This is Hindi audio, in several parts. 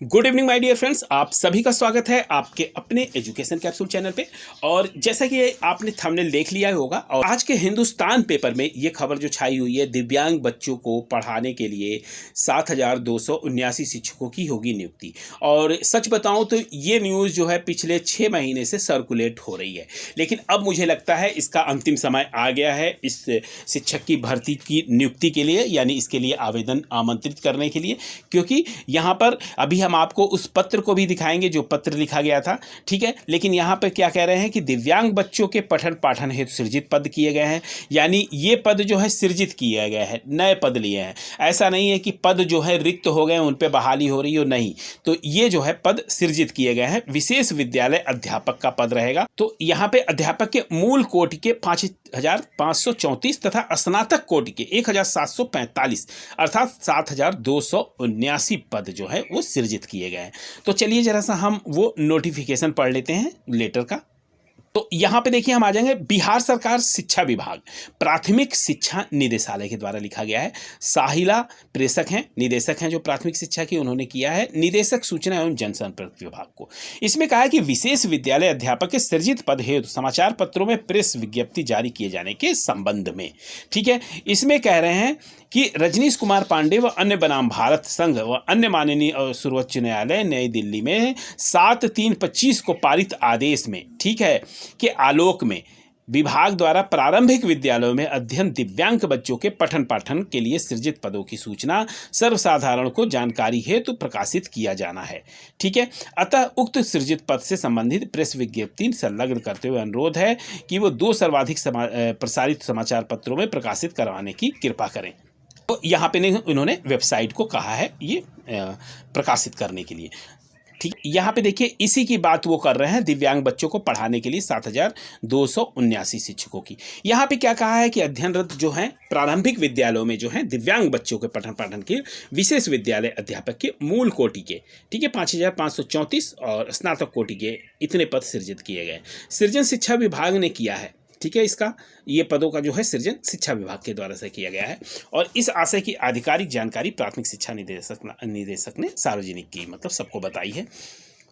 Good evening my dear friends, आप सभी का स्वागत है आपके अपने एजुकेशन कैप्सूल चैनल पे। और जैसा कि आपने थंबनेल देख लिया होगा, और आज के हिंदुस्तान पेपर में ये खबर जो छाई हुई है, दिव्यांग बच्चों को पढ़ाने के लिए 7,279 शिक्षकों की होगी नियुक्ति। और सच बताऊं तो ये न्यूज़ जो है पिछले 6 महीने से सर्कुलेट हो रही है, लेकिन अब मुझे लगता है इसका अंतिम समय आ गया है इस शिक्षक की भर्ती की नियुक्ति के लिए, यानी इसके लिए आवेदन आमंत्रित करने के लिए। क्योंकि यहाँ पर अभी हम आपको उस पत्र को भी दिखाएंगे जो पत्र लिखा गया था, ठीक है। लेकिन यहाँ पर क्या कह रहे हैं कि दिव्यांग बच्चों के पठन पाठन हेतु सृजित पद किए गए हैं, यानी ये पद जो है सृजित किए गए हैं, नए पद लिए हैं। ऐसा नहीं है कि पद जो है रिक्त हो गए उन पर बहाली हो रही हो, नहीं। तो ये जो है पद सृजित किए गए हैं। विशेष विद्यालय अध्यापक का पद रहेगा। तो यहाँ पे अध्यापक के मूल कोटि के 5,534 तथा स्नातक कोटि के 1,745 अर्थात 7,279 पद जो है वो सृजित किए गए हैं। तो चलिए जरा सा हम वो नोटिफिकेशन पढ़ लेते हैं लेटर का। तो यहाँ पे देखिए हम आ जाएंगे, बिहार सरकार शिक्षा विभाग प्राथमिक शिक्षा निदेशालय के द्वारा लिखा गया है। साहिला प्रेषक हैं, निदेशक हैं जो प्राथमिक शिक्षा की, उन्होंने किया है निदेशक सूचना एवं जनसंपर्क विभाग को। इसमें कहा है कि विशेष विद्यालय अध्यापक के सृजित पद हेतु समाचार पत्रों में प्रेस विज्ञप्ति जारी किए जाने के संबंध में, ठीक है। इसमें कह रहे हैं कि रजनीश कुमार पांडे व अन्य बनाम भारत संघ व अन्य माननीय सर्वोच्च न्यायालय नई दिल्ली में 7/3/25 को पारित आदेश में, ठीक है, के आलोक में विभाग द्वारा प्रारंभिक विद्यालयों में अध्ययन दिव्यांग बच्चों के पठन पाठन के लिए सृजित पदों की सूचना सर्वसाधारण को जानकारी हेतु प्रकाशित किया जाना है, ठीक है। अतः उक्त सृजित पद से संबंधित प्रेस विज्ञप्ति संलग्न करते हुए अनुरोध है कि वो 2 सर्वाधिक प्रसारित समाचार पत्रों में प्रकाशित करवाने की कृपा करें। तो यहाँ पे उन्होंने वेबसाइट को कहा है ये प्रकाशित करने के लिए, ठीक। यहाँ पे देखिए इसी की बात वो कर रहे हैं, दिव्यांग बच्चों को पढ़ाने के लिए 7,279 शिक्षकों की। यहाँ पे क्या कहा है कि अध्ययनरत जो हैं प्रारंभिक विद्यालयों में जो हैं दिव्यांग बच्चों के पठन पाठन के विशेष विद्यालय अध्यापक के मूल कोटि के, ठीक है, 5,534 और स्नातक कोटि के इतने पद सृजित किए गए। सृजन शिक्षा विभाग ने किया है, ठीक है। इसका ये पदों का जो है सृजन शिक्षा विभाग के द्वारा से किया गया है। और इस आशय की आधिकारिक जानकारी प्राथमिक शिक्षा निदेशक ने सार्वजनिक की, मतलब सबको बताई है।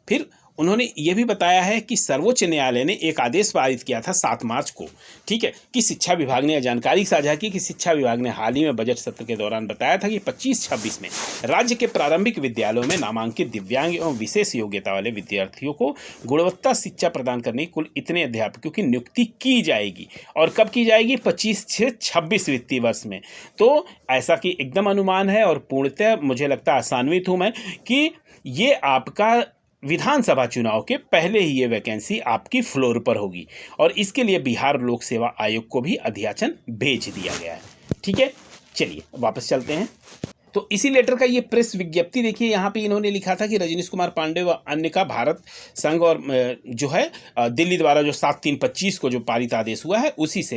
फिर उन्होंने ये भी बताया है कि सर्वोच्च न्यायालय ने एक आदेश पारित किया था 7 मार्च को, ठीक है, कि शिक्षा विभाग ने जानकारी साझा की कि शिक्षा विभाग ने हाल ही में बजट सत्र के दौरान बताया था कि 25-26 में राज्य के प्रारंभिक विद्यालयों में नामांकित दिव्यांग एवं विशेष योग्यता वाले विद्यार्थियों को गुणवत्ता शिक्षा प्रदान करने कुल इतने अध्यापकों की नियुक्ति की जाएगी। और कब की जाएगी? 25 से 26 वित्तीय वर्ष में। तो ऐसा कि एकदम अनुमान है, और पूर्णतः मुझे लगता है आशान्वित हूँ मैं कि ये आपका विधानसभा चुनाव के पहले ही ये वैकेंसी आपकी फ्लोर पर होगी। और इसके लिए बिहार लोक सेवा आयोग को भी अध्याचन भेज दिया गया है, ठीक है। चलिए वापस चलते हैं। तो इसी लेटर का ये प्रेस विज्ञप्ति देखिए, यहाँ पे इन्होंने लिखा था कि रजनीश कुमार पांडे व अन्य का भारत संघ और जो है दिल्ली द्वारा जो 7/3/25 को जो पारित आदेश हुआ है उसी से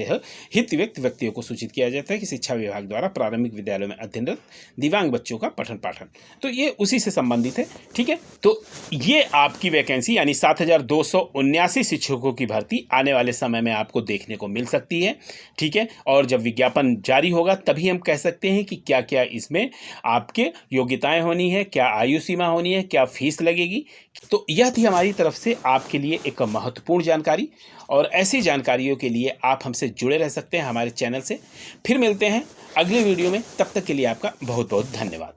हित व्यक्तियों को सूचित किया जाता है कि शिक्षा विभाग द्वारा प्रारंभिक विद्यालयों में अध्ययनरत दिव्यांग बच्चों का पठन पाठन, तो ये उसी से संबंधित है, ठीक है। तो ये आपकी वैकेंसी यानी 7,279 शिक्षकों की भर्ती आने वाले समय में आपको देखने को मिल सकती है, ठीक है। और जब विज्ञापन जारी होगा तभी हम कह सकते हैं कि क्या क्या इसमें आपके योग्यताएं होनी है, क्या आयु सीमा होनी है, क्या फीस लगेगी। तो यह थी हमारी तरफ से आपके लिए एक महत्वपूर्ण जानकारी। और ऐसी जानकारियों के लिए आप हमसे जुड़े रह सकते हैं हमारे चैनल से। फिर मिलते हैं अगले वीडियो में, तब तक के लिए आपका बहुत बहुत धन्यवाद।